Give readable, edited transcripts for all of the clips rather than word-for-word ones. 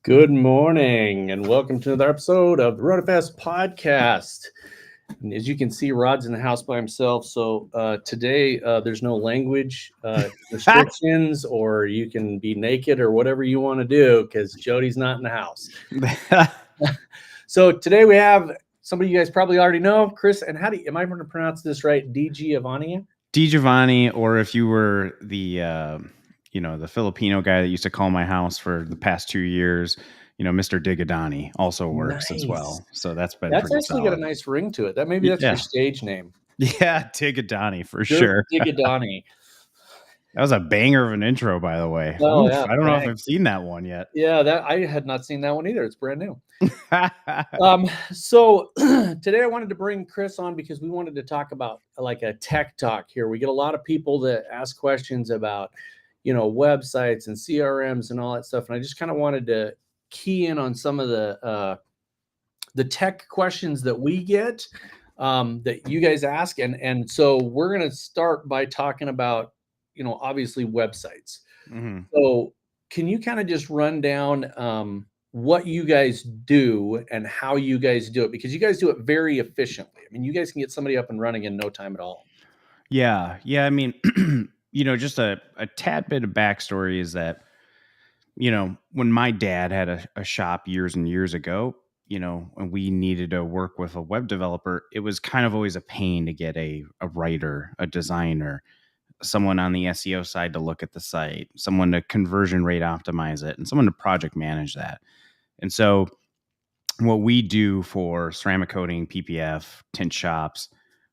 Good morning and welcome to another episode of the RoadFS podcast. And as you can see, Rod's in the house by himself. So today there's no language restrictions, or you can be naked or whatever you want to do because Jody's not in the house. So today we have somebody you guys probably already know, Chris. And am I going to pronounce this right? Di Giovanni? Di Giovanni, or if you were the Filipino guy that used to call my house for the past 2 years, Mr. Digadani also works as well. So that's been That's pretty actually solid. got a nice ring to it. That's your stage name. Yeah, Digadani for sure. Digadani. That was a banger of an intro, by the way. Oh, yeah, I don't know if I've seen that one yet. Yeah, I had not seen that one either. It's brand new. So today I wanted to bring Chris on because we wanted to talk about like a tech talk here. We get a lot of people that ask questions about, websites and CRMs and all that stuff. And I just kind of wanted to key in on some of the tech questions that we get that you guys ask. And so we're going to start by talking about, obviously websites. Mm-hmm. So can you kind of just run down what you guys do and how you guys do it? Because you guys do it very efficiently. I mean, you guys can get somebody up and running in no time at all. Yeah. I mean, just a tad bit of backstory is that, when my dad had a shop years and years ago, and we needed to work with a web developer, it was kind of always a pain to get a writer, a designer, someone on the SEO side to look at the site, someone to conversion rate optimize it, and someone to project manage that. And so what we do for ceramic coating, PPF, tint shops,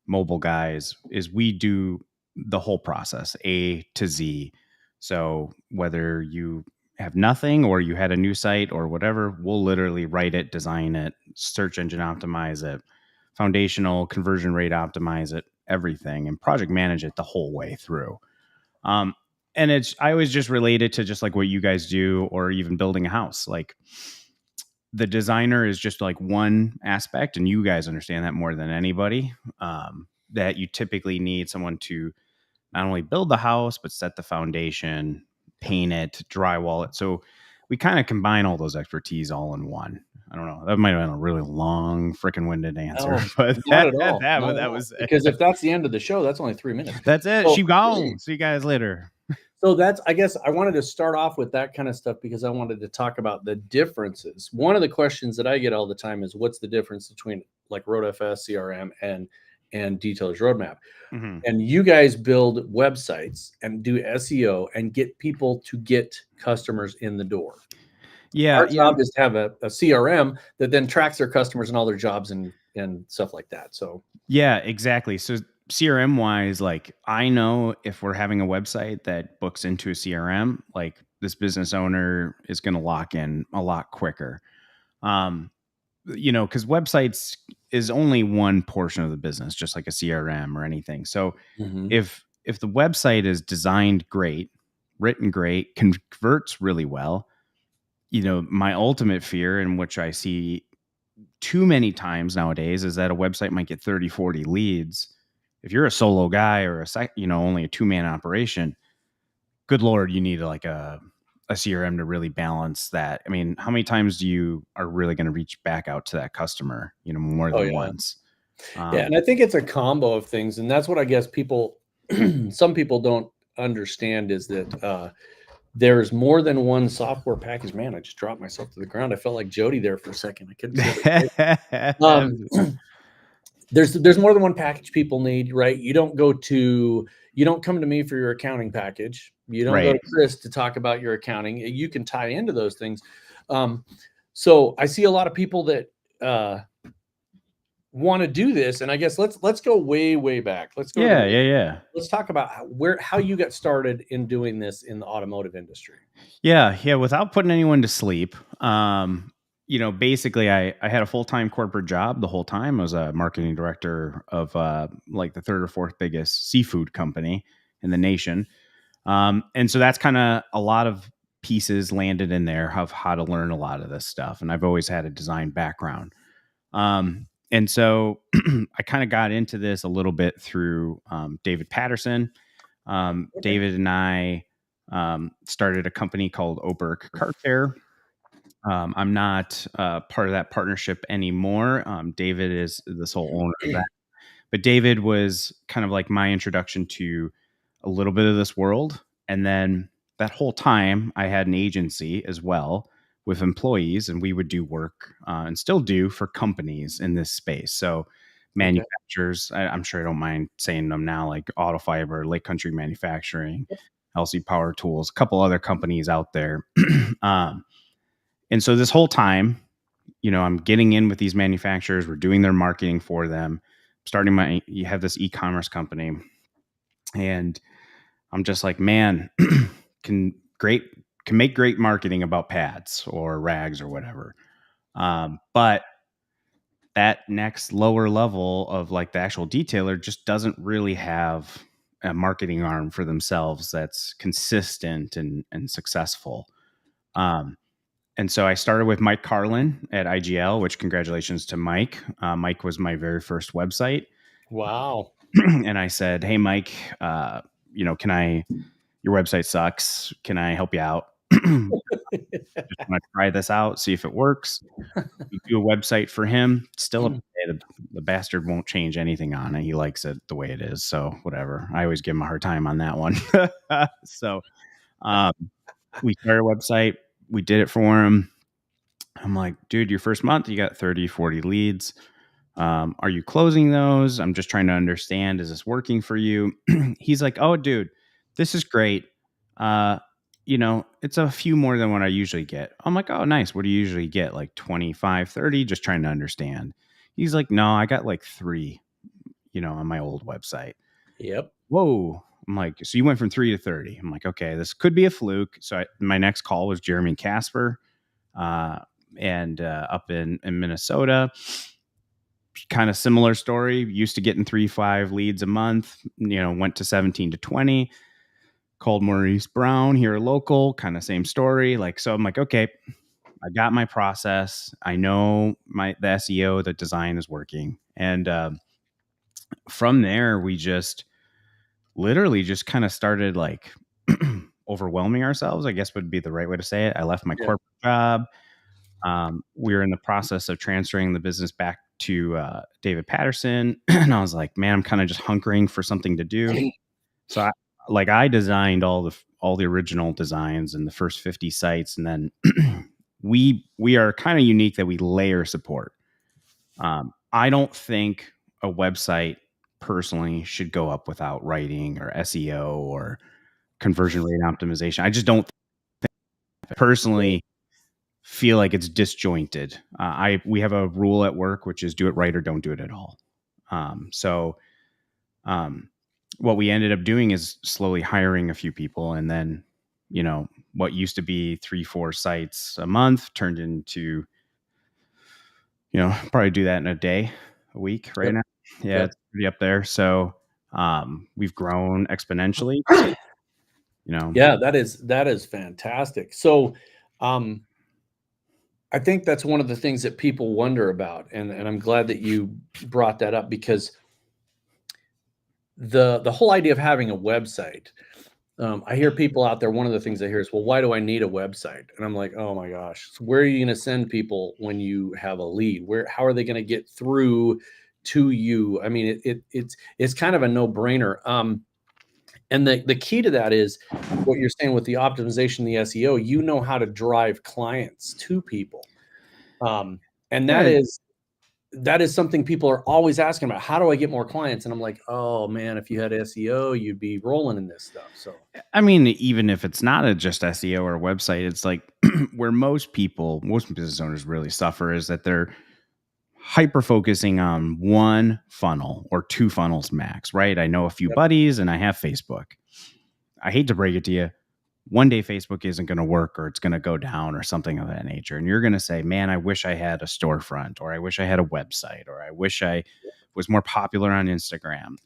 mobile guys is we do the whole process, A to Z. So whether you have nothing or you had a new site or whatever, we'll literally write it, design it, search engine optimize it, foundational conversion rate optimize it, everything, and project manage it the whole way through. And I always just relate it to just like what you guys do, or even building a house. Like the designer is just like one aspect, and you guys understand that more than anybody, that you typically need someone to not only build the house, but set the foundation, paint it, drywall it. So we kind of combine all those expertise all in one. I don't know. That might have been a really long, freaking winded answer, but not at all. That was because if that's the end of the show, that's only 3 minutes. That's it. She gone. See you guys later. So I guess I wanted to start off with that kind of stuff because I wanted to talk about the differences. One of the questions that I get all the time is what's the difference between like RoadFS, CRM, and Detailer's Roadmap? Mm-hmm. And you guys build websites and do SEO and get people to get customers in the door. Yeah. Our job is to have a CRM that then tracks their customers and all their jobs and stuff like that. So yeah, exactly. So CRM wise, like I know if we're having a website that books into a CRM, like this business owner is going to lock in a lot quicker. Because websites is only one portion of the business, just like a CRM or anything. So if the website is designed great, written great, converts really well, my ultimate fear, in which I see too many times nowadays, is that a website might get 30, 40 leads. If you're a solo guy or only a 2-man operation, good Lord, you need like a CRM to really balance that. I mean, how many times you are really going to reach back out to that customer, more than once? Yeah. And I think it's a combo of things. And that's what I guess some people don't understand is that there's more than one software package. Man, I just dropped myself to the ground. I felt like Jody there for a second. I couldn't. There's more than one package people need, right? You don't come to me for your accounting package. You don't go to Chris to talk about your accounting. You can tie into those things. So I see a lot of people that want to do this, and I guess let's go way back. Let's go. Yeah. Let's talk about how you got started in doing this in the automotive industry. Yeah. Without putting anyone to sleep, basically I had a full-time corporate job the whole time. I was a marketing director of like the third or fourth biggest seafood company in the nation. And so that's kind of a lot of pieces landed in there of how to learn a lot of this stuff. And I've always had a design background. And so I kind of got into this a little bit through David Patterson. David and I started a company called Oberk Car Care. I'm not part of that partnership anymore. David is the sole owner of that. But David was kind of like my introduction to a little bit of this world. And then that whole time, I had an agency as well with employees, and we would do work and still do for companies in this space. So, Okay. manufacturers, I'm sure I don't mind saying them now, like Auto Fiber, Lake Country Manufacturing, LC Power Tools, a couple other companies out there. um, and so this whole time, I'm getting in with these manufacturers. We're doing their marketing for them. You have this e-commerce company, and I'm just like, man, can great can make great marketing about pads or rags or whatever. But that next lower level of like the actual detailer just doesn't really have a marketing arm for themselves that's consistent and successful. Um, And so I started with Mike Carlin at IGL, which congratulations to Mike. Mike was my very first website. Wow. And I said, hey, Mike, your website sucks. Can I help you out? Just want to try this out, see if it works. We do a website for him. Still, the bastard won't change anything on it. He likes it the way it is. So whatever. I always give him a hard time on that one. So um, we started a website. We did it for him. I'm like, dude, your first month, you got 30, 40 leads. Are you closing those? I'm just trying to understand, is this working for you? He's like, oh, dude, this is great. It's a few more than what I usually get. I'm like, oh, nice. What do you usually get? Like 25, 30? Just trying to understand. He's like, no, I got like 3, on my old website. Yep. Whoa. I'm like, so you went from 3 to 30. I'm like, okay, this could be a fluke. So my next call was Jeremy Casper. And up in Minnesota, kind of similar story. Used to getting 3-5 leads a month, went to 17 to 20. Called Maurice Brown here local, kind of same story. So I'm like, okay, I got my process. I know the SEO, the design is working. And from there, we just literally just kind of started like overwhelming ourselves, I guess would be the right way to say it. I left my corporate job. We were in the process of transferring the business back to David Patterson. And I was like, man, I'm kind of just hunkering for something to do. So I designed all the original designs and the first 50 sites. And then we are kind of unique that we layer support. I don't think a website personally should go up without writing or SEO or conversion rate optimization. I just don't personally feel like it's disjointed. We have a rule at work, which is do it right or don't do it at all. So what we ended up doing is slowly hiring a few people, and then what used to be 3-4 sites a month turned into probably do that in a week right Yep. now. Yeah, Yep. it's pretty up there. So we've grown exponentially. Yeah, that is fantastic. So, I think that's one of the things that people wonder about, and I'm glad that you brought that up, because the whole idea of having a website, I hear people out there. One of the things I hear is, "Well, why do I need a website?" And I'm like, "Oh my gosh, so where are you going to send people when you have a lead? How are they going to get through to you?" I mean, it's kind of a no brainer. And the key to that is what you're saying with the optimization, the SEO. You know how to drive clients to people, and Yeah, that is something people are always asking about. How do I get more clients? And I'm like, oh man, if you had SEO, you'd be rolling in this stuff. So I mean, even if it's not just SEO or a website, it's like where most business owners really suffer is that they're hyper focusing on one funnel or 2 funnels max, right? I know a few yep, buddies and I have Facebook. I hate to break it to you. One day Facebook isn't going to work, or it's going to go down or something of that nature. And you're going to say, man, I wish I had a storefront, or I wish I had a website, or I wish I was more popular on Instagram.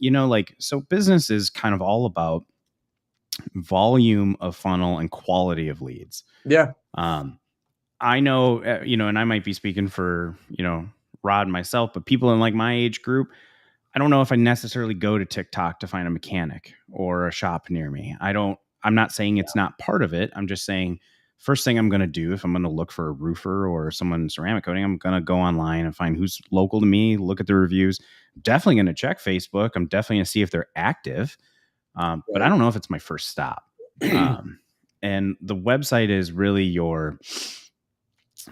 So business is kind of all about volume of funnel and quality of leads. yeah, I know, and I might be speaking for, Rod and myself, but people in like my age group, I don't know if I necessarily go to TikTok to find a mechanic or a shop near me. I'm not saying it's not part of it. I'm just saying first thing I'm going to do if I'm going to look for a roofer or someone ceramic coating, I'm going to go online and find who's local to me, look at the reviews. Definitely going to check Facebook. I'm definitely going to see if they're active. But I don't know if it's my first stop. And the website is really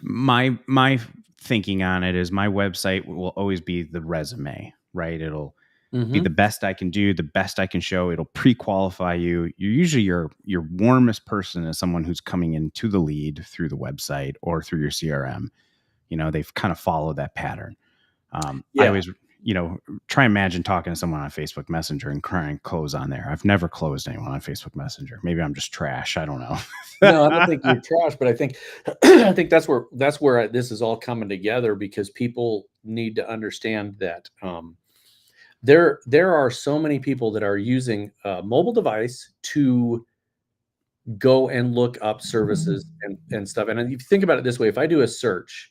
my thinking on it is my website will always be the resume, right? It'll be the best I can do, the best I can show. It'll pre-qualify you. You're usually your warmest person is someone who's coming into the lead through the website or through your CRM. They've kind of followed that pattern. I always, try and imagine talking to someone on Facebook Messenger and crying close on there. I've never closed anyone on Facebook Messenger. Maybe I'm just trash. I don't know. No, I don't think you're trash, but I think that's where this is all coming together, because people need to understand that there are so many people that are using a mobile device to go and look up services and stuff. And if you think about it this way, if I do a search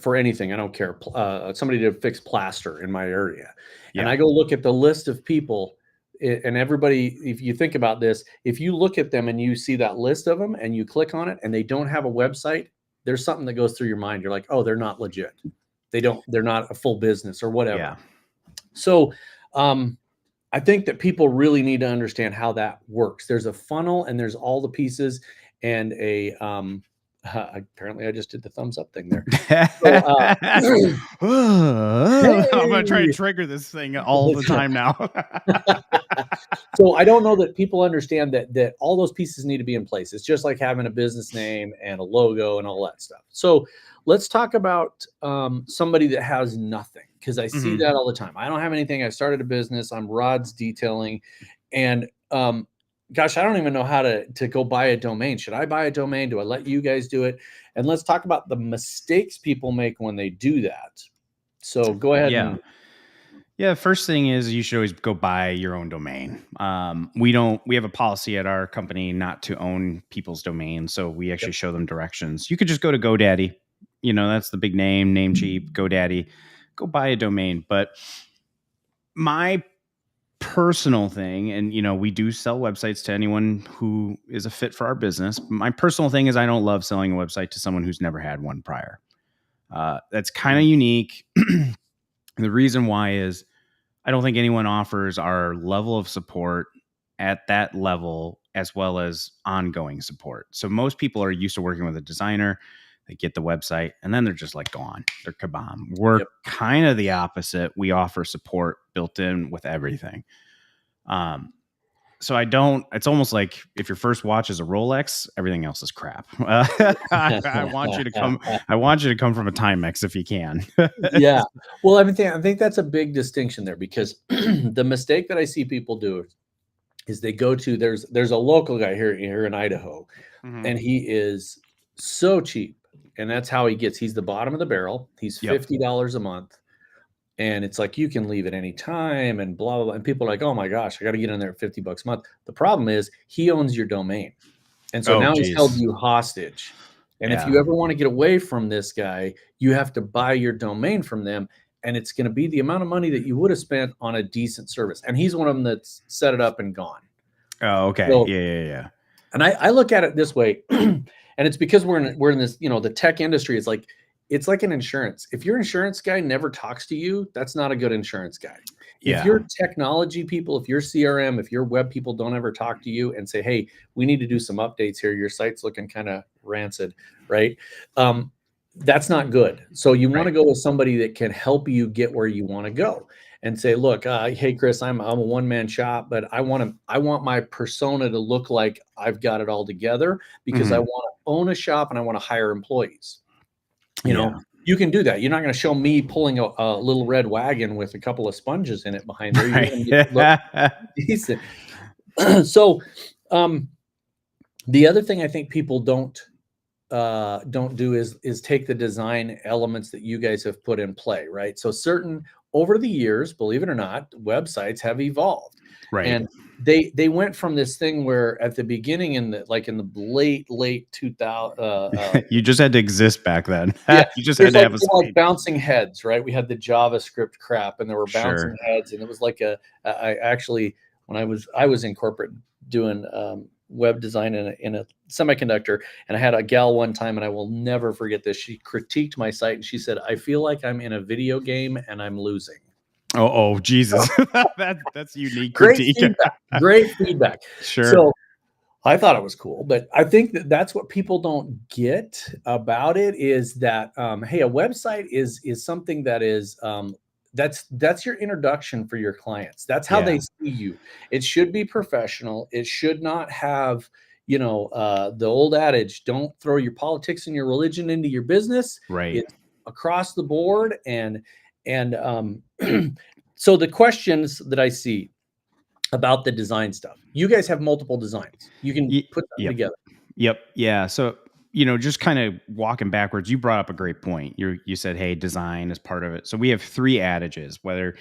for anything, I don't care, somebody to fix plaster in my area, and I go look at the list of people, and everybody, if you think about this, if you look at them and you see that list of them and you click on it and they don't have a website, there's something that goes through your mind. You're like, oh, they're not legit. They're not a full business or whatever. Yeah. So I think that people really need to understand how that works. There's a funnel and there's all the pieces, and apparently I just did the thumbs up thing there. I'm going to try to trigger this thing all the time now. So I don't know that people understand that all those pieces need to be in place. It's just like having a business name and a logo and all that stuff. So let's talk about somebody that has nothing, because I see that all the time. I don't have anything. I started a business. I'm Rod's Detailing, and gosh, I don't even know how to go buy a domain. Should I buy a domain? Do I let you guys do it? And let's talk about the mistakes people make when they do that. So go ahead. Yeah. First thing is you should always go buy your own domain. We have a policy at our company not to own people's domains. So we actually show them directions. You could just go to GoDaddy. That's the big name cheap, GoDaddy. Go buy a domain. But my personal thing, and we do sell websites to anyone who is a fit for our business. My personal thing is I don't love selling a website to someone who's never had one prior. That's kind of unique. The reason why is I don't think anyone offers our level of support at that level as well as ongoing support. So most people are used to working with a designer. They get the website and then they're just like gone. They're kabam. We're kind of the opposite. We offer support built in with everything. So it's almost like if your first watch is a Rolex, everything else is crap. I want you to come from a Timex if you can. Yeah. Well, I think that's a big distinction there, because the mistake that I see people do is they go to, there's a local guy here in Idaho, and he is so cheap. And that's how he's the bottom of the barrel. He's $50 a month. And it's like, you can leave at any time and blah, blah, blah. And people are like, oh my gosh, I got to get in there at $50 a month. The problem is he owns your domain. And so now he's held you hostage. And if you ever want to get away from this guy, you have to buy your domain from them. And it's going to be the amount of money that you would have spent on a decent service. And he's one of them that's set it up and gone. Oh, okay. So, yeah. And I look at it this way, and it's because we're in this, the tech industry is like, it's like an insurance. If your insurance guy never talks to you, that's not a good insurance guy. Yeah. If your technology people, if your CRM, if your web people don't ever talk to you and say, hey, we need to do some updates here, your site's looking kind of rancid, right? That's not good. So you want to go with somebody that can help you get where you want to go and say, look, hey, Chris, I'm a one-man shop, but I want my persona to look like I've got it all together, because I want to own a shop and I want to hire employees. You can do that. You're not going to show me pulling a little red wagon with a couple of sponges in it behind there. You're going to look decent. So the other thing I think people don't do is take the design elements that you guys have put in play, right? So over the years, believe it or not, websites have evolved. Right. And they went from this thing where at the beginning in the late 2000 you just had to exist back then. You just had to have like bouncing heads, right? We had the JavaScript crap and there were bouncing heads, and it was like I actually, when I was in corporate doing web design in a semiconductor, and I had a gal one time, and I will never forget this. She critiqued my site, and she said, "I feel like I'm in a video game and I'm losing." Oh, Jesus. That's unique Great critique. feedback. Great feedback. Sure. So I thought it was cool, but I think that that's what people don't get about it is that, hey, a website is something that is, that's your introduction for your clients. That's how they Yeah. see you. It should be professional. It should not have, the old adage, don't throw your politics and your religion into your business. Right. It's across the board. And so the questions that I see about the design stuff. You guys have multiple designs. You can put them Yep. together. Yep. Yeah. So, just kind of walking backwards, you brought up a great point. You said, hey, design is part of it. So we have 3 adages, whether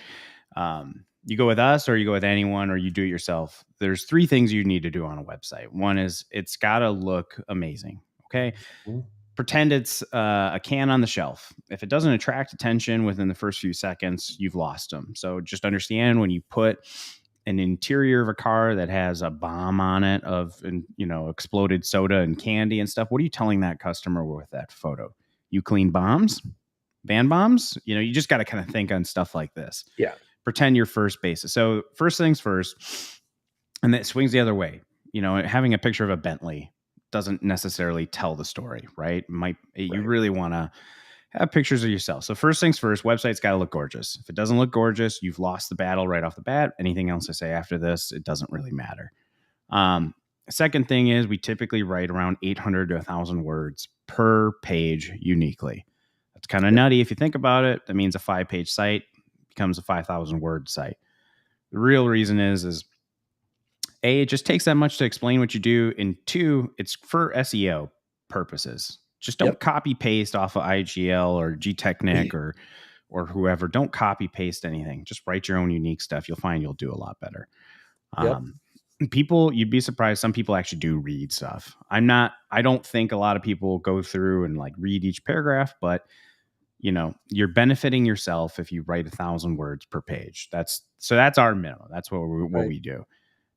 you go with us or you go with anyone or you do it yourself. There's 3 things you need to do on a website. One is it's got to look amazing. Okay. Mhm. Pretend it's a can on the shelf. If it doesn't attract attention within the first few seconds, you've lost them. So just understand when you put an interior of a car that has a bomb on it of, exploded soda and candy and stuff, what are you telling that customer with that photo? You clean bombs, van bombs? You just got to kind of think on stuff like this. Yeah. Pretend your first basis. So first things first, and it swings the other way. Having a picture of a Bentley doesn't necessarily tell the story, right? You really want to have pictures of yourself. So first things first, website's got to look gorgeous. If it doesn't look gorgeous, you've lost the battle right off the bat. Anything else I say after this, it doesn't really matter. Second thing is we typically write around 800 to 1,000 words per page uniquely. That's kind of nutty if you think about it. That means a 5-page site becomes a 5,000 word site. The real reason is A, it just takes that much to explain what you do, and 2, it's for SEO purposes. Just don't copy paste off of IGL or GTechnic or whoever. Don't copy paste anything. Just write your own unique stuff. You'll find you'll do a lot better. You'd be surprised. Some people actually do read stuff. I don't think a lot of people go through and like read each paragraph, but you're benefiting yourself if you write 1,000 words per page. That's our minimum. That's what we do.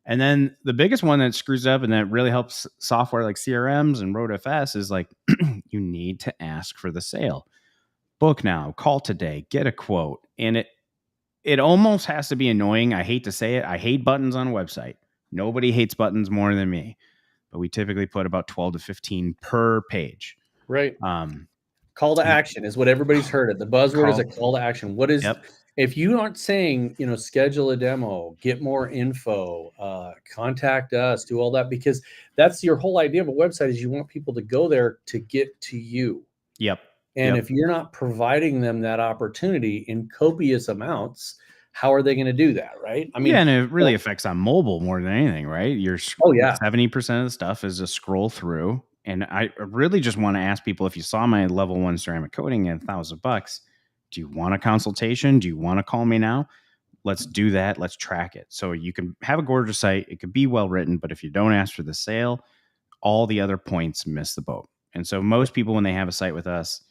And then the biggest one that screws up and that really helps software like CRMs and RoadFS is like, you need to ask for the sale. Book now, call today, get a quote. And it almost has to be annoying. I hate to say it. I hate buttons on a website. Nobody hates buttons more than me, but we typically put about 12 to 15 per page. Right. Call to action is what everybody's heard it. The buzzword is a call to action. What is, if you aren't saying, schedule a demo, get more info, contact us, do all that, because that's your whole idea of a website is you want people to go there to get to you. Yep. And if you're not providing them that opportunity in copious amounts, how are they going to do that? Right. I mean, and it really affects on mobile more than anything, right? 70% of the stuff is a scroll through. And I really just want to ask people, if you saw my level 1 ceramic coating at $1,000, do you want a consultation? Do you want to call me now? Let's do that. Let's track it. So you can have a gorgeous site. It could be well written, but if you don't ask for the sale, all the other points miss the boat. And so most people, when they have a site with us,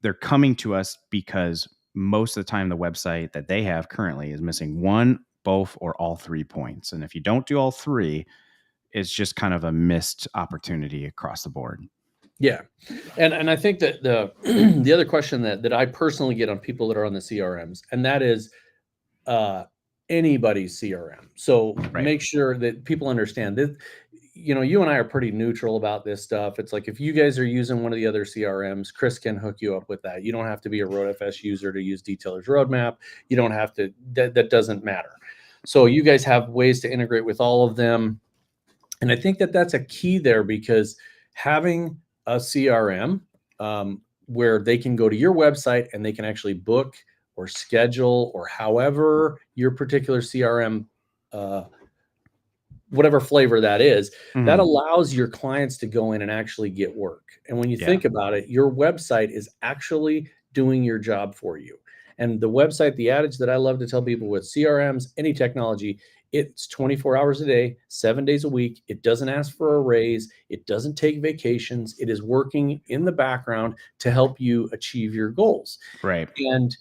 they're coming to us because most of the time the website that they have currently is missing 1, both, or all 3 points. And if you don't do all 3, it's just kind of a missed opportunity across the board. Yeah. And I think that the the other question that I personally get on people that are on the CRMs, and that is anybody's CRM. So make sure that people understand that, you and I are pretty neutral about this stuff. It's like, if you guys are using one of the other CRMs, Chris can hook you up with that. You don't have to be a RoadFS user to use Detailer's Roadmap. You don't have to, that doesn't matter. So you guys have ways to integrate with all of them. And I think that that's a key there, because having a CRM where they can go to your website and they can actually book or schedule, or however your particular CRM, whatever flavor that is, that allows your clients to go in and actually get work. And when you think about it, your website is actually doing your job for you. And the website, the adage that I love to tell people with CRMs, any technology, it's 24 hours a day, 7 days a week. It doesn't ask for a raise. It doesn't take vacations. It is working in the background to help you achieve your goals. Right. And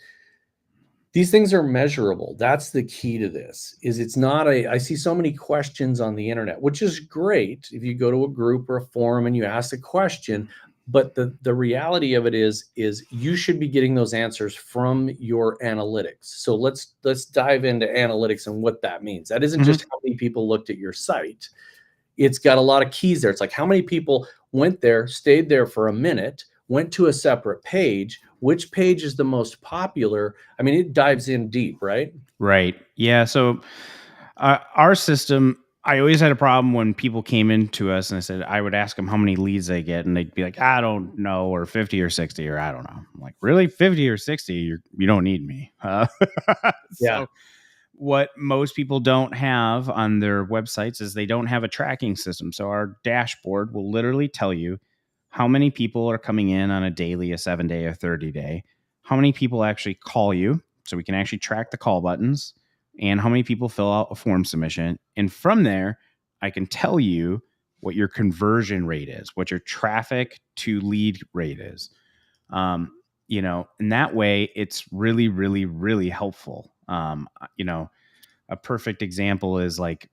These things are measurable. That's the key to this. Is it's not I see so many questions on the internet, which is great if you go to a group or a forum and you ask a question, but the reality of it is you should be getting those answers from your analytics. So let's dive into analytics and what that means. That isn't just how many people looked at your site. It's got a lot of keys there. It's like how many people went there, stayed there for a minute, went to a separate page, which page is the most popular. I mean, it dives in deep, right? Right. Yeah. So our system, I always had a problem when people came into us and I said, I would ask them how many leads they get. And they'd be like, I don't know, or 50 or 60, or I don't know. I'm like, really? 50 or 60? You don't need me. Yeah. So what most people don't have on their websites is they don't have a tracking system. So our dashboard will literally tell you how many people are coming in on a daily, a 7-day, a 30-day, how many people actually call you. So we can actually track the call buttons, and how many people fill out a form submission. And from there, I can tell you what your conversion rate is, what your traffic to lead rate is. And that way it's really, really, really helpful. A perfect example is like,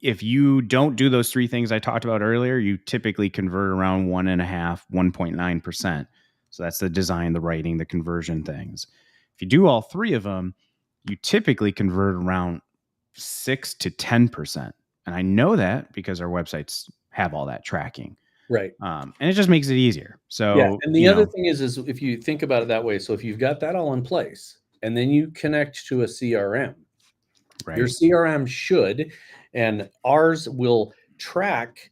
if you don't do those three things I talked about earlier, you typically convert around 1.9%. So that's the design, the writing, the conversion things. If you do all three of them, you typically convert around 6 to 10%. And I know that because our websites have all that tracking. Right. And it just makes it easier. So, yeah. And the other thing is if you think about it that way, so if you've got that all in place and then you connect to a CRM, right. Your CRM should, and ours will track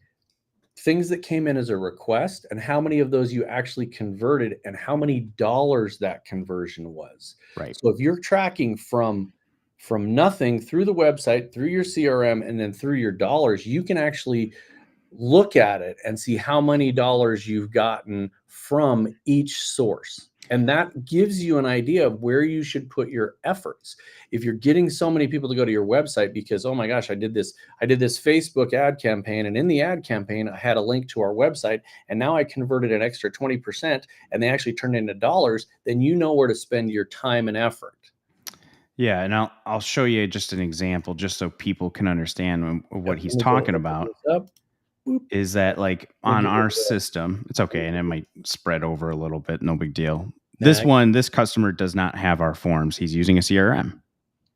things that came in as a request and how many of those you actually converted and how many dollars that conversion was. Right. So if you're tracking from nothing through the website, through your CRM, and then through your dollars, you can actually look at it and see how many dollars you've gotten from each source. And that gives you an idea of where you should put your efforts. If you're getting so many people to go to your website because, oh my gosh, I did this Facebook ad campaign, and in the ad campaign, I had a link to our website, and now I converted an extra 20%, and they actually turned into dollars, then you know where to spend your time and effort. Yeah, and I'll show you just an example, just so people can understand what he's talking about. Is that like on our system? It's okay, and it might spread over a little bit. No big deal. This customer does not have our forms. He's using a CRM,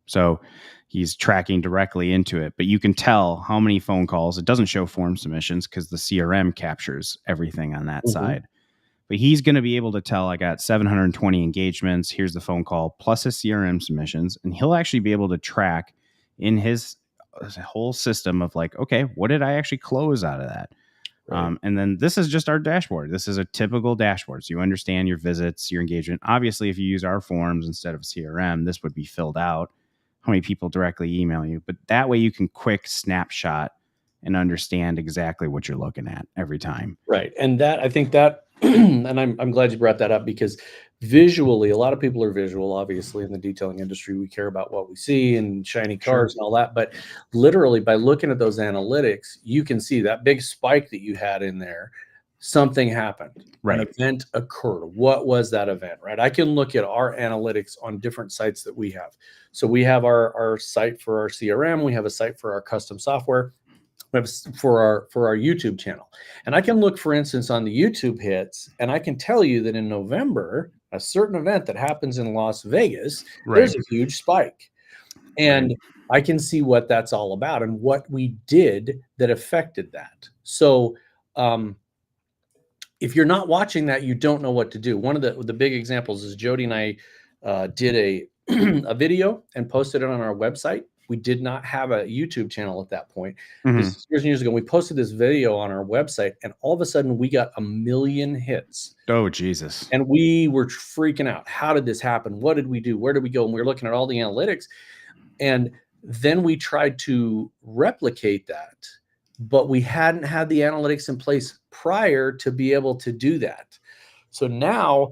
so he's tracking directly into it. But you can tell how many phone calls. It doesn't show form submissions because the CRM captures everything on that side. But he's going to be able to tell, I got 720 engagements. Here's the phone call plus his CRM submissions. And he'll actually be able to track in his whole system of like, okay, what did I actually close out of that? Right. And then this is just our dashboard. This is a typical dashboard. So you understand your visits, your engagement. Obviously, if you use our forms instead of CRM, this would be filled out. How many people directly email you? But that way you can quick snapshot and understand exactly what you're looking at every time. Right. And that, I think that, and I'm glad you brought that up, because visually, a lot of people are visual, obviously, in the detailing industry. We care about what we see and shiny cars and all that. But literally, by looking at those analytics, you can see that big spike that you had in there. Something happened. Right. An event occurred. What was that event? Right. I can look at our analytics on different sites that we have. So we have our site for our CRM. We have a site for our custom software. For our YouTube channel. And I can look, for instance, on the YouTube hits, and I can tell you that in November, a certain event that happens in Las Vegas, there's a huge spike. And I can see what that's all about and what we did that affected that. So if you're not watching that, you don't know what to do. One of the big examples is Jody and I did a video and posted it on our website. We did not have a YouTube channel at that point. This is years and years ago. We posted this video on our website, and all of a sudden we got 1 million hits. Oh, Jesus. And we were freaking out. How did this happen? What did we do? Where did we go? And we were looking at all the analytics. And then we tried to replicate that, but we hadn't had the analytics in place prior to be able to do that. So now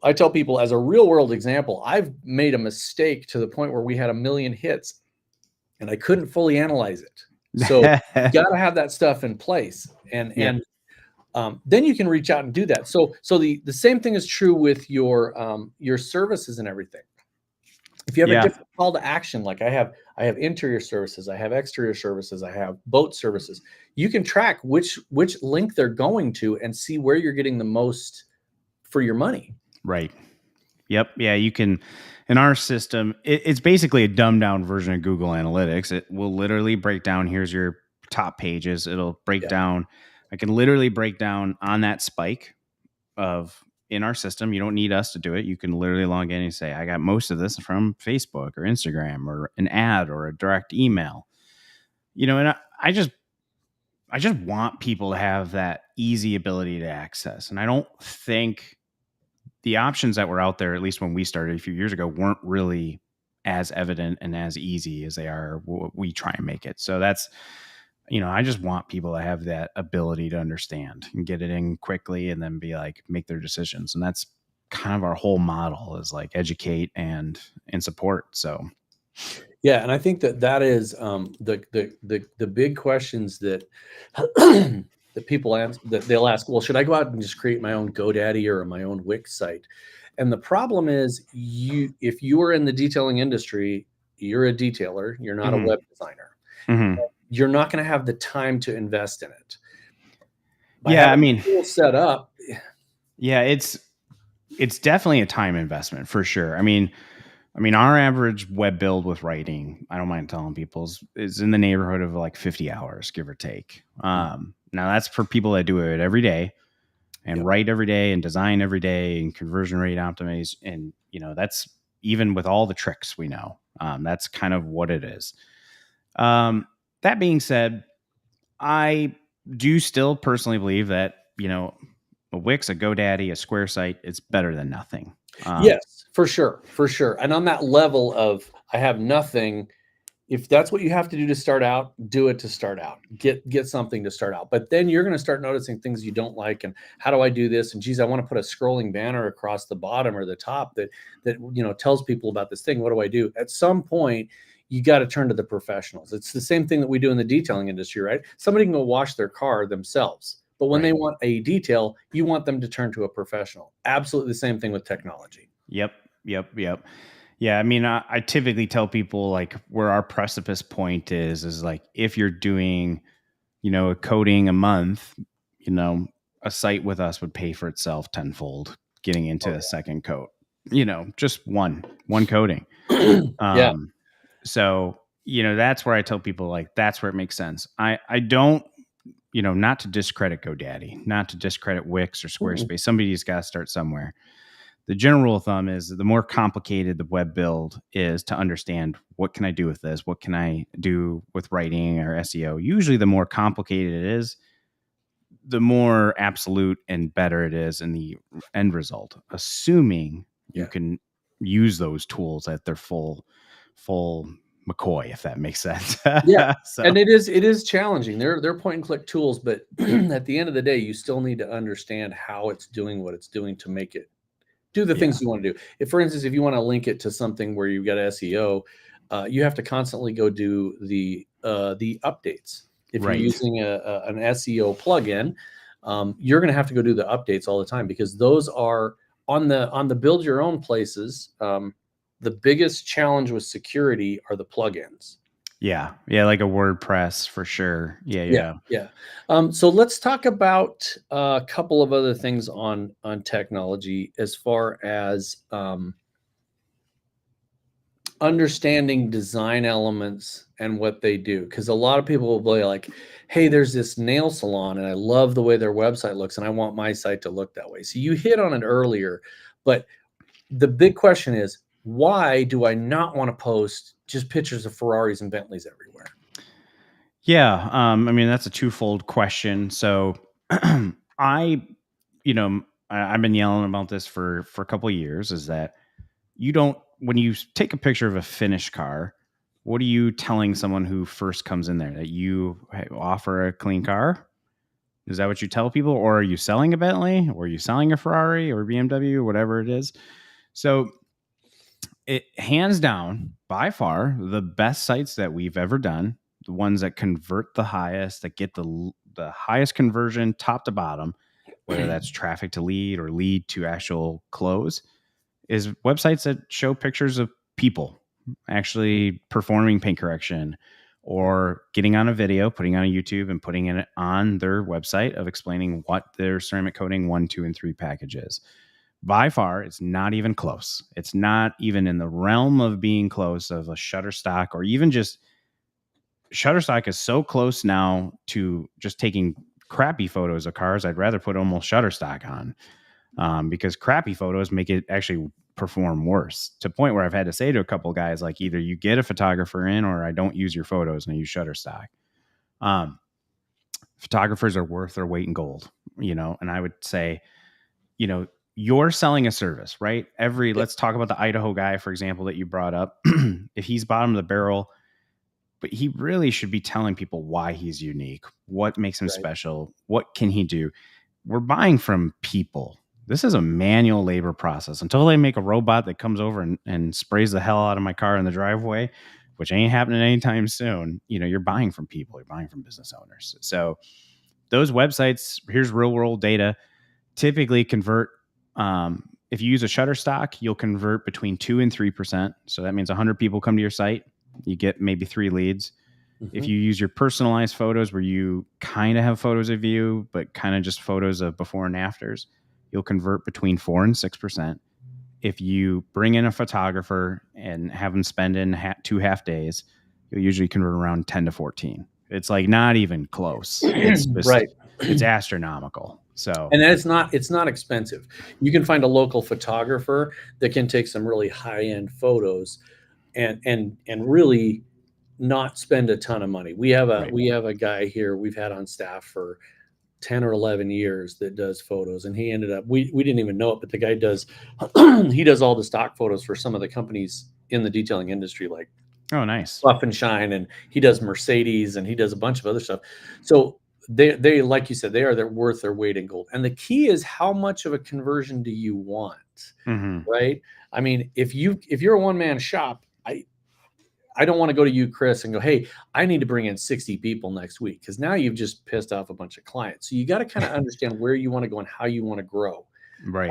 I tell people, as a real world example, I've made a mistake to the point where we had 1 million hits and I couldn't fully analyze it. So you got to have that stuff in place. And then you can reach out and do that. So the same thing is true with your services and everything. If you have a Yeah. different call to action, like I have interior services, I have exterior services, I have boat services, you can track which link they're going to and see where you're getting the most for your money. Right. Yep. Yeah. You can, in our system, it's basically a dumbed down version of Google Analytics. It will literally break down, here's your top pages. It'll break Yeah. down, I can literally break down on that spike of in our system. You don't need us to do it. You can literally log in and say, I got most of this from Facebook or Instagram or an ad or a direct email, and I just want people to have that easy ability to access. And I don't think the options that were out there, at least when we started a few years ago, weren't really as evident and as easy as they are what we try and make it. So that's, I just want people to have that ability to understand and get it in quickly and then be like, make their decisions. And that's kind of our whole model is like educate and support. So Yeah, and I think that is the big questions that that people ask, that they'll ask. Well, should I go out and just create my own GoDaddy or my own Wix site? And the problem is, if you are in the detailing industry, you're a detailer. You're not a web designer. You're not going to have the time to invest in it. By having the tool set up. Yeah, it's definitely a time investment for sure. I mean, our average web build with writing, I don't mind telling people, is in the neighborhood of like 50 hours, give or take. Now that's for people that do it every day and write every day and design every day and conversion rate optimize. And, that's even with all the tricks we know. That's kind of what it is. That being said, I do still personally believe that, a Wix, a GoDaddy, a Square site, it's better than nothing. Yes, for sure. And on that level of I have nothing, if that's what you have to do to start out, do it to start out. Get something to start out. But then you're going to start noticing things you don't like, and how do I do this? And geez, I want to put a scrolling banner across the bottom or the top that tells people about this thing. What do I do? At some point, you got to turn to the professionals. It's the same thing that we do in the detailing industry, right? Somebody can go wash their car themselves. But when they want a detail, you want them to turn to a professional. Absolutely the same thing with technology. Yep. Yeah. I mean, I typically tell people like where our precipice point is like, if you're doing, a coding a month, a site with us would pay for itself tenfold getting into a second coat, just one coding. Yeah. So, that's where I tell people like, that's where it makes sense. I don't, not to discredit GoDaddy, not to discredit Wix or Squarespace. Somebody's got to start somewhere. The general rule of thumb is the more complicated the web build is to understand what can I do with this? What can I do with writing or SEO? Usually the more complicated it is, the more absolute and better it is in the end result, assuming you can use those tools at their full McCoy, if that makes sense. Yeah. So. And it is challenging. They're point and click tools, but at the end of the day, you still need to understand how it's doing what it's doing to make it do the things you want to do. If, for instance, if you want to link it to something where you've got SEO, you have to constantly go do the updates. If you're using an SEO plugin, you're going to have to go do the updates all the time, because those are on the build your own places. The biggest challenge with security are the plugins. Yeah, like a WordPress for sure. Yeah. So let's talk about a couple of other things on technology as far as understanding design elements and what they do. Because a lot of people will be like, hey, there's this nail salon and I love the way their website looks and I want my site to look that way. So you hit on it earlier, but the big question is, why do I not want to post just pictures of Ferraris and Bentleys everywhere? Yeah. I mean, that's a twofold question. So I've been yelling about this for a couple of years, is that when you take a picture of a finished car, what are you telling someone who first comes in there? That you offer a clean car? Is that what you tell people? Or are you selling a Bentley? Or are you selling a Ferrari or BMW or whatever it is? So it hands down, by far, the best sites that we've ever done, the ones that convert the highest, that get the the highest conversion top to bottom, whether that's traffic to lead or lead to actual close, is websites that show pictures of people actually performing paint correction or getting on a video, putting on a YouTube and putting it on their website of explaining what their ceramic coating 1, 2, and 3 package is. By far, it's not even close. It's not even in the realm of being close of a Shutterstock, or even just Shutterstock is so close now to just taking crappy photos of cars. I'd rather put almost Shutterstock on because crappy photos make it actually perform worse, to the point where I've had to say to a couple of guys, like, either you get a photographer in or I don't use your photos and I use Shutterstock. Photographers are worth their weight in gold, and I would say, you're selling a service, right? Let's talk about the Idaho guy, for example, that you brought up. If he's bottom of the barrel, but he really should be telling people why he's unique, what makes him special, what can he do. We're buying from people. This is a manual labor process until they make a robot that comes over and sprays the hell out of my car in the driveway, which ain't happening anytime soon. You're buying from people, you're buying from business owners. So those websites, here's real world data, typically convert. If you use a Shutterstock, you'll convert between 2 and 3%. So that means 100 people come to your site, you get maybe 3 leads. Mm-hmm. If you use your personalized photos, where you kind of have photos of you, but kind of just photos of before and afters, you'll convert between 4 and 6%. If you bring in a photographer and have them spend in 2 half days, you'll usually convert around 10 to 14. It's like not even close. It's just, right. It's astronomical. So, and it's not expensive. You can find a local photographer that can take some really high end photos and really not spend a ton of money. We have a guy here we've had on staff for 10 or 11 years that does photos, and he ended up, we didn't even know it, but the guy does he does all the stock photos for some of the companies in the detailing industry, like Buff and Shine, and he does Mercedes, and he does a bunch of other stuff. So they like you said, they're worth their weight in gold. And the key is, how much of a conversion do you want? Mm-hmm. Right? I mean, if you're a one-man shop, I don't want to go to you, Chris, and go, hey, I need to bring in 60 people next week, because now you've just pissed off a bunch of clients. So you got to kind of understand where you want to go and how you want to grow. Right.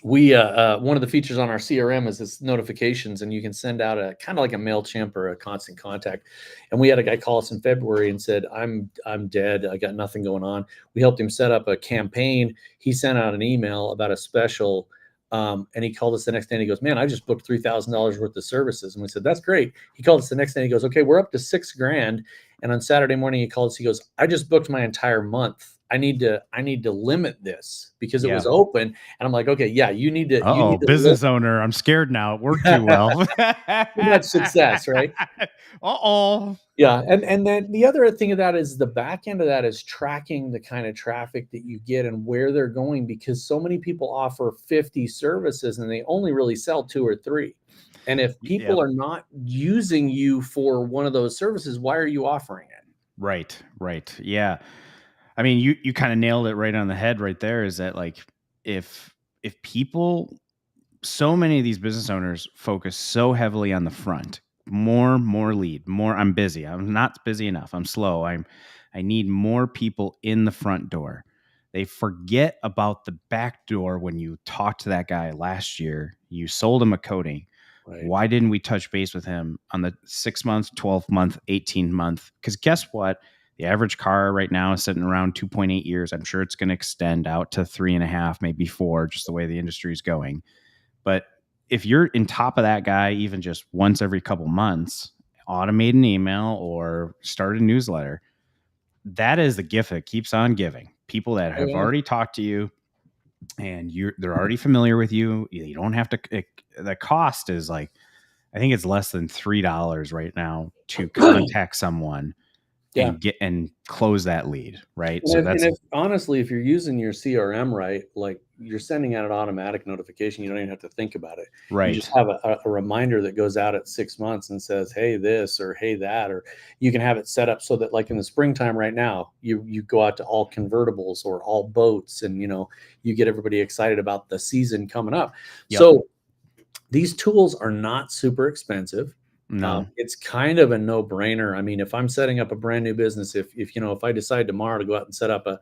We one of the features on our CRM is this notifications, and you can send out a kind of like a MailChimp or a constant contact. And we had a guy call us in February and said, I'm dead. I got nothing going on. We helped him set up a campaign. He sent out an email about a special, and he called us the next day and he goes, man, I just booked $3,000 worth of services. And we said, that's great. He called us the next day and he goes, okay, we're up to $6,000. And on Saturday morning, he called us. He goes, I just booked my entire month. I need to limit this because it was open. And I'm like, okay, yeah, you need to business owner. I'm scared now. It worked too well. Too much success, right? Yeah. And then the other thing of that is the back end of that is tracking the kind of traffic that you get and where they're going, because so many people offer 50 services and they only really sell 2 or 3. And if people are not using you for one of those services, why are you offering it? Right. Yeah. I mean, you kind of nailed it right on the head right there, is that, like, if people, so many of these business owners focus so heavily on the front, more lead, more, I'm busy, I'm not busy enough, I'm slow, I need more people in the front door. They forget about the back door. When you talked to that guy last year, you sold him a coating. Right. Why didn't we touch base with him on the 6 month, 12 month, 18 month? Because guess what? The average car right now is sitting around 2.8 years. I'm sure it's going to extend out to 3.5, maybe 4, just the way the industry is going. But if you're in top of that guy, even just once every couple months, automate an email or start a newsletter, that is the gift that keeps on giving. People that have already talked to you and they're already familiar with you. You don't have to, the cost is like, I think it's less than $3 right now to contact someone. And get and close that lead, right? Honestly, if you're using your CRM right, like, you're sending out an automatic notification, you don't even have to think about it. Right. You just have a reminder that goes out at 6 months and says, hey, this, or hey, that, or you can have it set up so that, like, in the springtime right now, you go out to all convertibles or all boats, and you get everybody excited about the season coming up. Yep. So these tools are not super expensive. No. It's kind of a no-brainer. I mean, if I'm setting up a brand new business, if I decide tomorrow to go out and set up a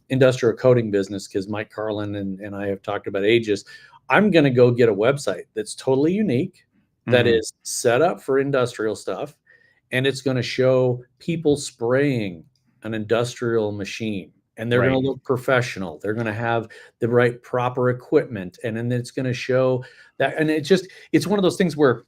industrial coating business, because Mike Carlin and I have talked about ages, I'm going to go get a website that's totally unique, that Mhm. is set up for industrial stuff, and it's going to show people spraying an industrial machine. And they're going Right. to look professional. They're going to have the right proper equipment. And then it's going to show that. And it's one of those things where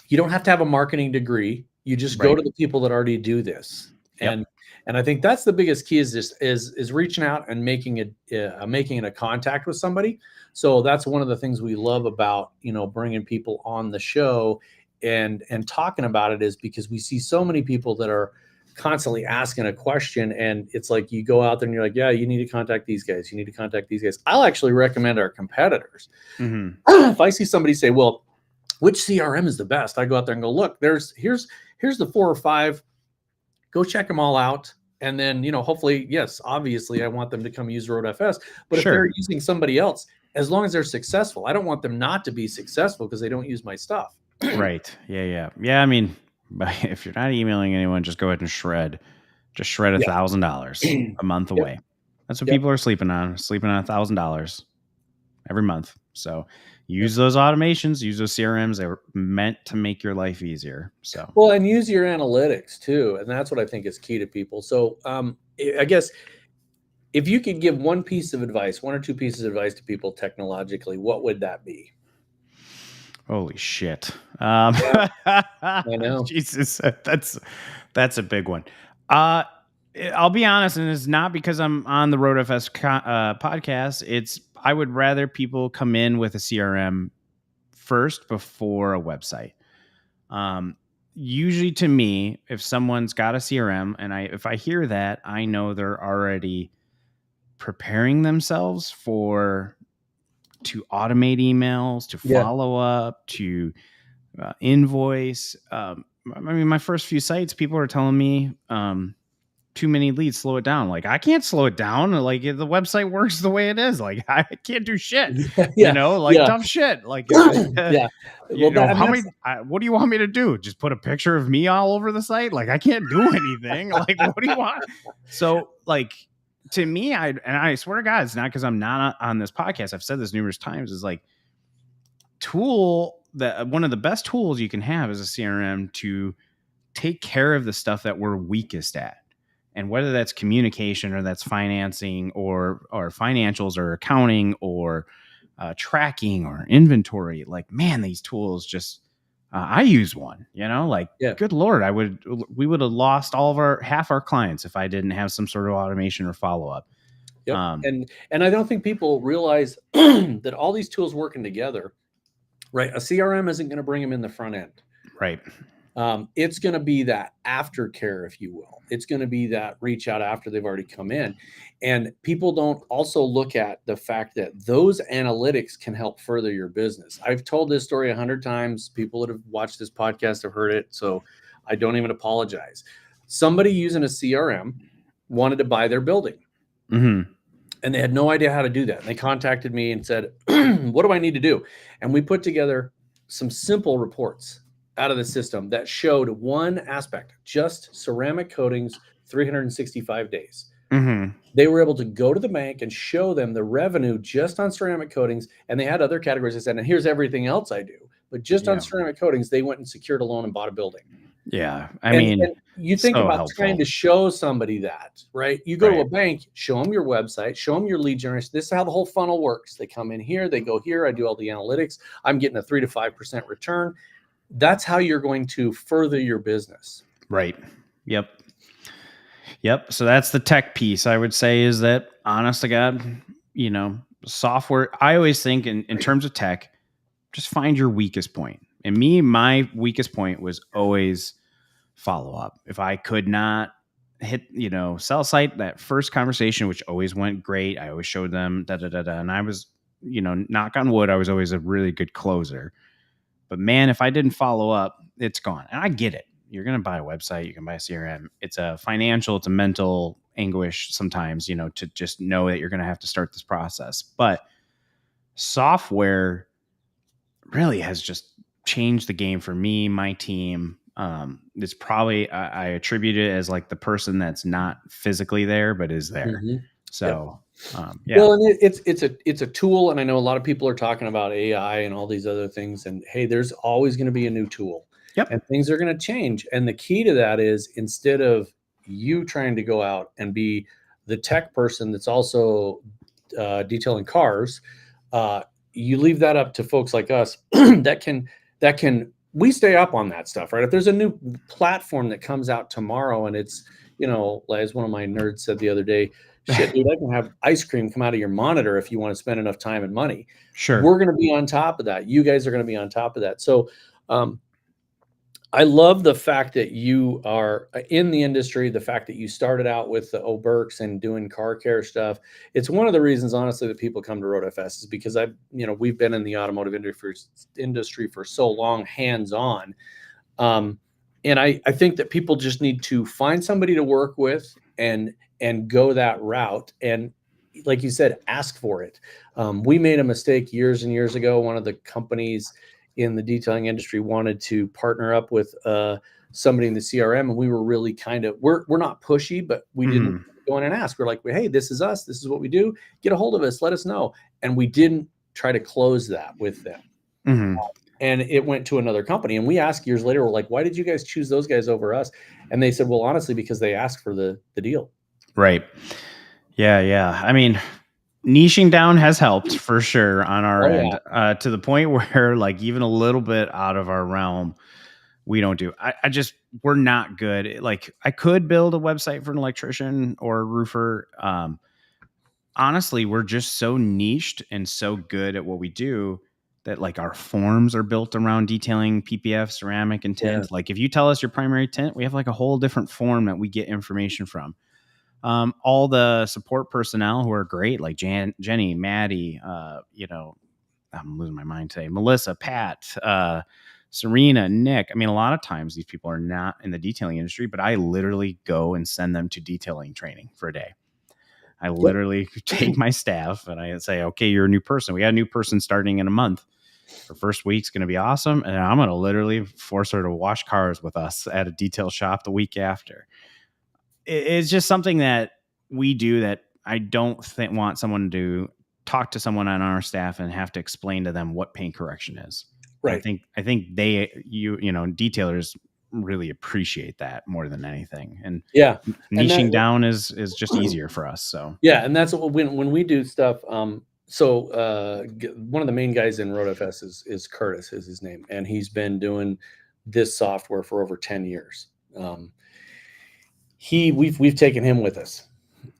you don't have to have a marketing degree. You just go Right. to the people that already do this. Yep. And I think that's the biggest key is reaching out and making it a contact with somebody. So that's one of the things we love about, bringing people on the show and talking about it, is because we see so many people that are constantly asking a question, and it's like you go out there and you're like, yeah, you need to contact these guys. You need to contact these guys. I'll actually recommend our competitors. Mhm. If I see somebody say, well, which CRM is the best? I go out there and go, look, here's the 4 or 5. Go check them all out. And then, hopefully, yes, obviously I want them to come use RoadFS. But if they're Sure. using somebody else, as long as they're successful, I don't want them not to be successful because they don't use my stuff. Right. Yeah, yeah. Yeah, I mean, if you're not emailing anyone, just go ahead and shred. Just shred Yeah. $1,000 a month Yep. away. That's what Yep. people are sleeping on $1,000 every month. So use those automations, use those CRMs. They were meant to make your life easier. So, Well, and use your analytics too. And that's what I think is key to people. So I guess if you could give one piece of advice, 1 or 2 pieces of advice to people technologically, what would that be? holy shit. Yeah, I know. Jesus, that's a big one. Uh, I'll be honest, and it's not because I'm on the RoadFS podcast. I would rather people come in with a CRM first before a website. Um, Usually, to me, if someone's got a CRM, and if I hear that, I know they're already preparing themselves to automate emails, to Yeah. follow up, to invoice. I mean, my first few sites, people are telling me too many leads, slow it down. Like, I can't slow it down. Like, the website works the way it is. Like, I can't do shit. Yeah. Like Yeah. tough shit. Like, Yeah. Well, that's what do you want me to do? Just put a picture of me all over the site? Like, I can't do anything. Like, what do you want? So, like, to me, I swear to God, it's not because I'm not on this podcast. I've said this numerous times. Is like one of the best tools you can have is a CRM to take care of the stuff that we're weakest at. And whether that's communication or that's financing or financials or accounting or tracking or inventory, like, man, these tools just, I use one, like, yeah. good Lord, we would have lost half our clients if I didn't have some sort of automation or follow-up. Yep. And I don't think people realize that all these tools working together, right? A CRM isn't going to bring them in the front end. Right. It's going to be that aftercare, if you will. It's going to be that reach out after they've already come in. And people don't also look at the fact that those analytics can help further your business. I've told this story 100 times. People that have watched this podcast have heard it. So I don't even apologize. Somebody using a CRM wanted to buy their building. Mm-hmm. And they had no idea how to do that. And they contacted me and said, what do I need to do? And we put together some simple reports out of the system that showed one aspect, just ceramic coatings, 365 days. Mm-hmm. They were able to go to the bank and show them the revenue just on ceramic coatings. And they had other categories. They said, and here's everything else I do. But just on ceramic coatings, they went and secured a loan and bought a building. Yeah. And you think so about helpful. trying to show somebody that, right? You go to a bank, show them your website, show them your lead generation. This is how the whole funnel works. They come in here, they go here. I do all the analytics. I'm getting a 3 to 5% return. That's how you're going to further your business. Right. Yep. So that's the tech piece. I would say is that, honest to God, software. I always think in terms of tech, just find your weakest point. And my weakest point was always follow up. If I could not hit, sell site, that first conversation, which always went great, I always showed them and I was, knock on wood, I was always a really good closer. But man, if I didn't follow up, it's gone. And I get it. You're going to buy a website, you can buy a CRM. It's a mental anguish sometimes, to just know that you're going to have to start this process. But software really has just changed the game for me, my team. It's probably I attribute it as like the person that's not physically there but is there. Mm-hmm. Yep. So yeah. Well, and it's a tool, and I know a lot of people are talking about AI and all these other things. And hey, there's always going to be a new tool, Yep. and things are going to change. And the key to that is, instead of you trying to go out and be the tech person that's also detailing cars, you leave that up to folks like us that can we stay up on that stuff, right? If there's a new platform that comes out tomorrow, and it's, as one of my nerds said the other day, shit, dude, I can have ice cream come out of your monitor if you want to spend enough time and money. Sure. We're going to be on top of that. You guys are going to be on top of that. So I love the fact that you are in the industry, the fact that you started out with the Oberks and doing car care stuff. It's one of the reasons, honestly, that people come to RoadFS, is because we've been in the automotive industry for so long, hands-on. And I think that people just need to find somebody to work with and go that route. And like you said, ask for it. We made a mistake years and years ago. One of the companies in the detailing industry wanted to partner up with somebody in the CRM, and we were really we're not pushy, but we didn't go in and ask. We're like, hey, this is us. This is what we do. Get a hold of us. Let us know. And we didn't try to close that with them. And it went to another company. And we asked years later, we're like, why did you guys choose those guys over us? And they said, well, honestly, because they asked for the deal. Right. Yeah. I mean, niching down has helped for sure on our end, to the point where, like, even a little bit out of our realm, we don't do. We're not good. Like, I could build a website for an electrician or a roofer. Honestly, we're just so niched and so good at what we do that, like, our forms are built around detailing PPF, ceramic, and tint. Like, if you tell us your primary tint, we have like a whole different form that we get information from. All the support personnel who are great, like Jenny, Maddie, I'm losing my mind today, Melissa, Pat, Serena, Nick. I mean, a lot of times these people are not in the detailing industry, but I literally go and send them to detailing training for a day. I literally take my staff and I say, okay, you're a new person. We got a new person starting in a month. Her first week's going to be awesome. And I'm going to literally force her to wash cars with us at a detail shop the week after. It's just something that we do that I don't want someone to talk to someone on our staff and have to explain to them what paint correction is. Right. I think detailers really appreciate that more than anything. And niching down is just easier for us. So yeah, and that's what when we do stuff. So one of the main guys in RoadFS is Curtis, is his name, and he's been doing this software for over 10 years. We've taken him with us,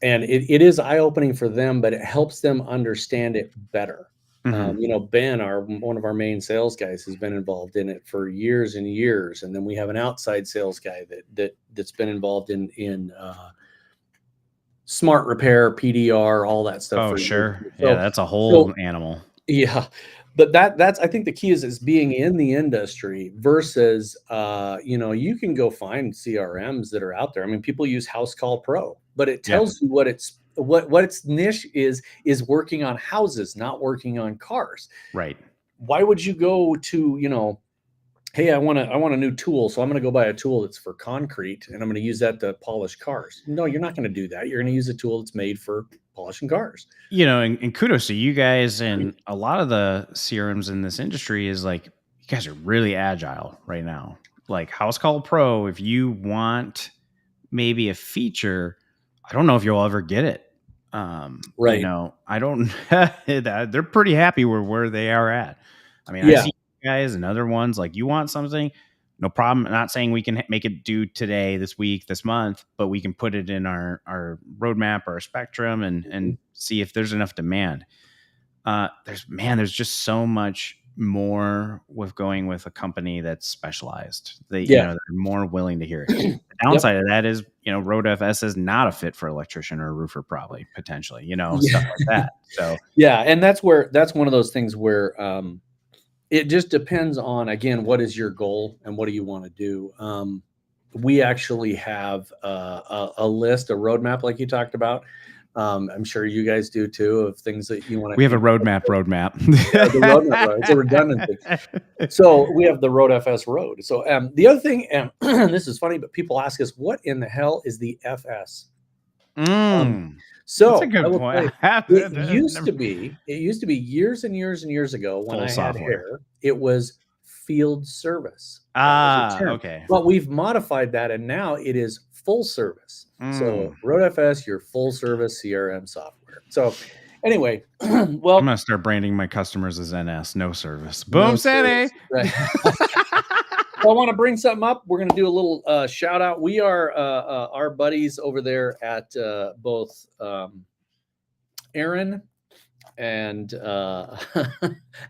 and it is eye-opening for them, but it helps them understand it better. Ben, one of our main sales guys, has been involved in it for years and years, and then we have an outside sales guy that's been involved in smart repair, PDR, all that stuff. Oh, sure. So, that's a whole animal. Yeah. But that's I think the key is being in the industry versus you can go find CRMs that are out there. I mean, people use House Call Pro, but it tells you what its niche is working on houses, not working on cars. Right. Why would you go to, hey, I want a new tool, so I'm going to go buy a tool that's for concrete and I'm going to use that to polish cars? No, you're not going to do that. You're going to use a tool that's made for polishing cars. And kudos to you guys. And a lot of the CRMs in this industry is like, you guys are really agile right now. Like House Call Pro, if you want maybe a feature, I don't know if you'll ever get it. Right. I don't, they're pretty happy where they are at. I mean, I see guys and other ones, like, you want something, no problem. I'm not saying we can make it due today, this week, this month, but we can put it in our roadmap or our spectrum and see if there's enough demand. There's just so much more with going with a company that's specialized. They're more willing to hear it. The downside of that is, RoadFS is not a fit for electrician or a roofer, probably, potentially, stuff like that. So and that's one of those things where it just depends on, again, what is your goal and what do you want to do. We actually have a list, a roadmap, like you talked about, I'm sure you guys do too, of things that you want to. We have a roadmap. Yeah, the roadmap road. It's a redundancy. So we have the RoadFS road. So the other thing, this is funny, but people ask us, what in the hell is the FS? That's a I good will point. tell you, it used to be years and years and years ago when Full I had software. hair, it was field service. That was the term. Okay. But we've modified that, and now it is full service. So RoadFS, your full service CRM software. So anyway, well, I'm gonna start branding my customers as NS, no service. Boom, City. Right. Well, I want to bring something up. We're going to do a little shout out. We are our buddies over there at both Aaron and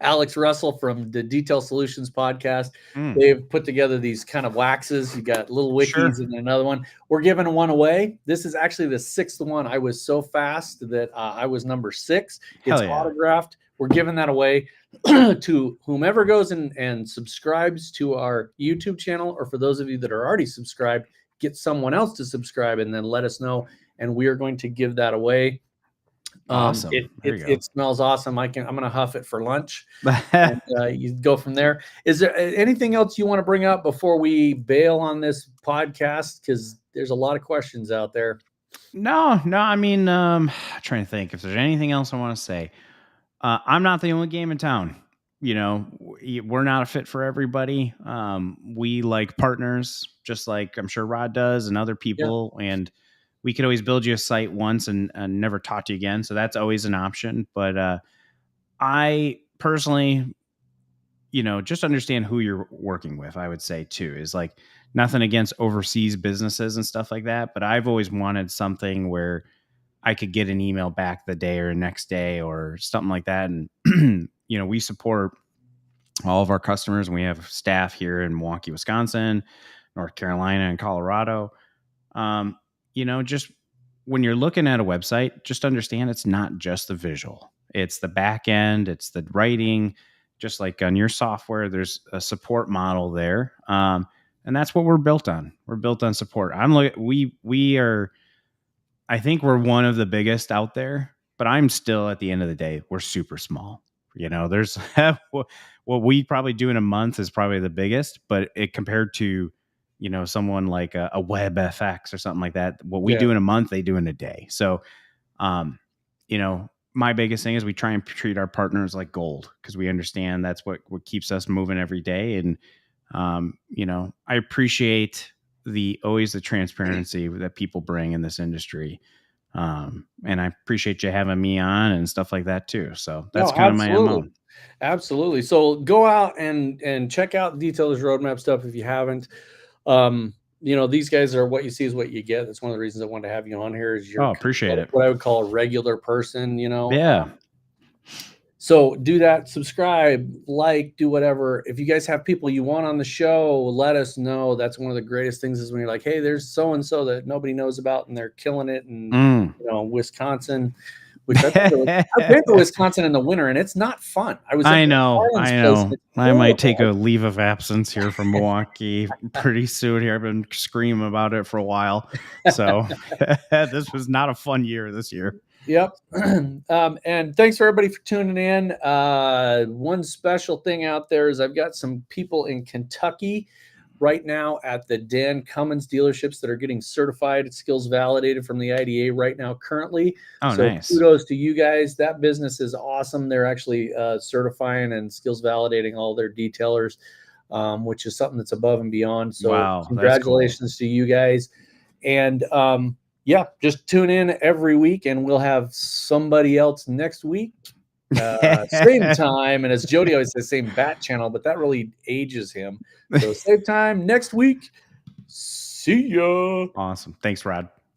Alex Russell from the Detail Solutions podcast. They've put together these kind of waxes. You got little wikis and another one. We're giving one away. This is actually the 6th one. I was so fast that I was number 6. It's autographed. We're giving that away to whomever goes and subscribes to our YouTube channel, or for those of you that are already subscribed, get someone else to subscribe and then let us know. And we are going to give that away. Awesome. It smells awesome. I'm going to huff it for lunch. And, you go from there. Is there anything else you want to bring up before we bail on this podcast? Because there's a lot of questions out there. No. I mean, I'm trying to think if there's anything else I want to say. I'm not the only game in town. You know, we're not a fit for everybody. We like partners, just like I'm sure Rod does and other people. Yeah. And we could always build you a site once and never talk to you again. So that's always an option. But I personally, just understand who you're working with, I would say too, is like nothing against overseas businesses and stuff like that. But I've always wanted something where I could get an email back the day or next day or something like that. And, we support all of our customers, and we have staff here in Milwaukee, Wisconsin, North Carolina, and Colorado. Just when you're looking at a website, just understand it's not just the visual. It's the back end. It's the writing. Just like on your software, there's a support model there. And that's what we're built on. We're built on support. I think we're one of the biggest out there, but I'm still, at the end of the day, we're super small. There's what we probably do in a month is probably the biggest, but it compared to, someone like a WebFX or something like that, what we do in a month, they do in a day. So, my biggest thing is we try and treat our partners like gold, because we understand that's what keeps us moving every day. And, I appreciate always the transparency that people bring in this industry. And I appreciate you having me on and stuff like that too. So that's kind of my MO. Absolutely. So go out and check out Detailers Roadmap stuff if you haven't. These guys are what you see is what you get. That's one of the reasons I wanted to have you on here. Is appreciate it. What I would call a regular person, Yeah. So do that, subscribe, do whatever. If you guys have people you want on the show, let us know. That's one of the greatest things is when you're like, hey, there's so-and-so that nobody knows about and they're killing it in Wisconsin. Which I've been to Wisconsin in the winter and it's not fun. I know. I might take a leave of absence here from Milwaukee pretty soon here. I've been screaming about it for a while. So this was not a fun year this year. Yep. And thanks for everybody for tuning in. One special thing out there is I've got some people in Kentucky right now at the Dan Cummins dealerships that are getting certified, skills validated from the IDA right now currently. Oh, so nice. Kudos to you guys. That business is awesome. They're actually certifying and skills validating all their detailers, which is something that's above and beyond. So wow, congratulations to you guys. And just tune in every week and we'll have somebody else next week. Same time, and as Jody always says, same bat channel, but that really ages him. So same time next week. See ya. Awesome. Thanks, Rod.